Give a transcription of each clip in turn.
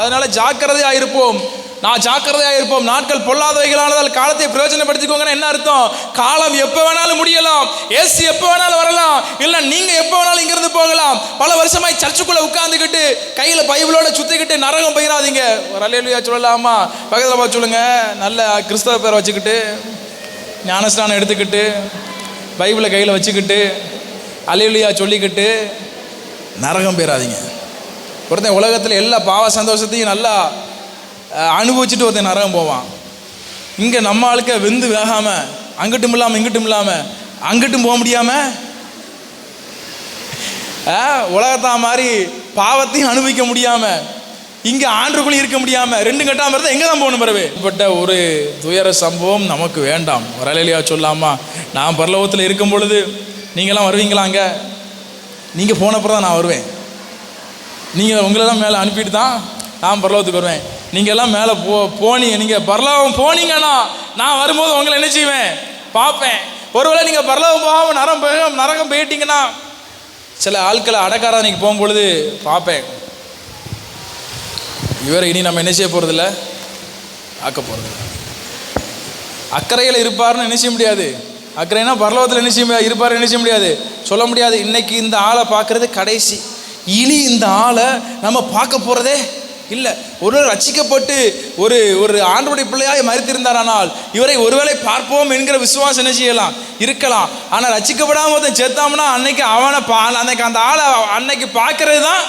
அதனால ஜாக்கிரதையா இருப்போம். நான் ஜாக்கிரதையா இருப்போம். நாட்கள் பொல்லாதவைகளானதால் காலத்தை பிரயோஜனப்படுத்திக்கோங்கன்னா என்ன அர்த்தம்? காலம் எப்போ வேணாலும் முடியலாம், ஏசு எப்போ வேணாலும் வரலாம், இல்லை நீங்க எப்போ வேணாலும் இங்கிருந்து போகலாம். பல வருஷமாய் சர்ச்சுக்குள்ள உட்கார்ந்துக்கிட்டு கையில பைபிளோட சுத்திக்கிட்டு நரகம் போயிடாதீங்க. ஒரு அல்லேலூயா சொல்லலாமா? பக்கத்தில் பார்த்து சொல்லுங்க. நல்ல கிறிஸ்தவ பேரை வச்சுக்கிட்டு, ஞானஸ்நானம் எடுத்துக்கிட்டு, பைபிளை கையில் வச்சுக்கிட்டு, அல்லேலூயா சொல்லிக்கிட்டு நரகம் போயிடாதீங்க. ஒருத்தன் உலகத்தில் எல்லா பாவ சந்தோஷத்தையும் நல்லா அனுபவிச்சுட்டு ஒருத்தன் நரகம் போவான். இங்கே நம்ம ஆளுக்க வெந்து வேகாமல் அங்கிட்டும் இல்லாமல் இங்கிட்டும் இல்லாமல் அங்கிட்டும் போக முடியாமல் உலகத்தா மாதிரி பாவத்தையும் அனுபவிக்க முடியாமல் இங்கே ஆண்டுக்குள்ளே இருக்க முடியாமல் ரெண்டு கட்டாமல் இருந்தால் எங்கே தான் போகணும்? பிறகு இப்பட்ட ஒரு துயர சம்பவம் நமக்கு வேண்டாம். ஒரு அல்லேலூயா சொல்லாமா? நான் பரலோகத்தில் இருக்கும் பொழுது நீங்களாம் வருவீங்களாங்க? நீங்கள் போனப்பறம் தான் நான் வருவேன். நீங்கள் உங்களெல்லாம் மேலே அனுப்பிட்டு தான் நான் பரலோகத்துக்கு வருவேன். நீங்கள் எல்லாம் மேலே போனீங்க, நீங்கள் பரலோகம் போனீங்கன்னா நான் வரும்போது உங்களை என்ன செய்வேன்? பார்ப்பேன். ஒருவேளை நீங்கள் பரலோகம் போகாமல் நரகம் போயிட்டீங்கன்னா சில ஆட்களை அடக்காராதனைக்கு போகும்பொழுது பார்ப்பேன். இவரை இனி நம்ம என்ன செய்ய போகிறதில்ல, ஆக்க போகிறதில்ல. அக்கறையில் இருப்பார்னு என்ன செய்ய முடியாது. அக்கறைனா பரலோகத்தில் என்ன செய்ய முடியாது, இருப்பார் என்ன செய்ய முடியாது, சொல்ல முடியாது. இன்னைக்கு இந்த ஆளை பார்க்கறது கடைசி, இனி இந்த ஆளை நம்ம பார்க்க போகிறதே இல்லை. ஒரு ரட்சிக்கப்பட்டு ஒரு ஒரு ஆண்டவருடைய பிள்ளையாய் மரித்திருந்தாரானால் இவரை ஒருவேளை பார்ப்போம் என்கிற விசுவாசம் என்ன செய்யலாம், இருக்கலாம். ஆனால் ரட்சிக்கப்படாமல் ஒருத்தன் சேர்த்தாம்னா அன்னைக்கு அவனை அன்னைக்கு அந்த ஆளை அன்னைக்கு பார்க்கறது தான்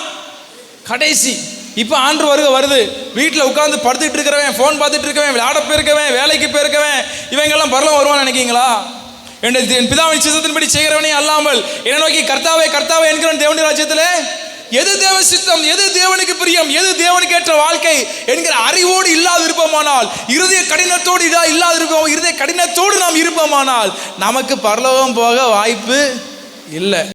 கடைசி. இப்போ ஆண்டு வருது, வீட்டில் உட்காந்து படுத்துட்டு இருக்கிறவன், ஃபோன் பார்த்துட்டு இருக்கவன், விளையாட போயிருக்கவன், வேலைக்கு போயிருக்கவன், இவங்கெல்லாம் பரலோகம் வருவான்னு நினைக்கிங்களா? என் பிதாவின் சித்தத்தின்படி செய்கிறவனே அல்லாமல் என்னை நோக்கி கர்த்தாவே கர்த்தாவே என்கிறவன் தேவனுடைய ராஜ்யத்தில் எது தேவ சித்தம், எது தேவனுக்கு பிரியம், எது தேவனுக்கு ஏற்ற வாழ்க்கை என்கிற அறிவோடு இல்லாது இருப்போமானால், இருதய கடினத்தோடு இல்லாது இருப்போம், இருதய கடினத்தோடு நாம் இருப்போமானால் நமக்கு பரலோகம் போக வாய்ப்பு இல்லை.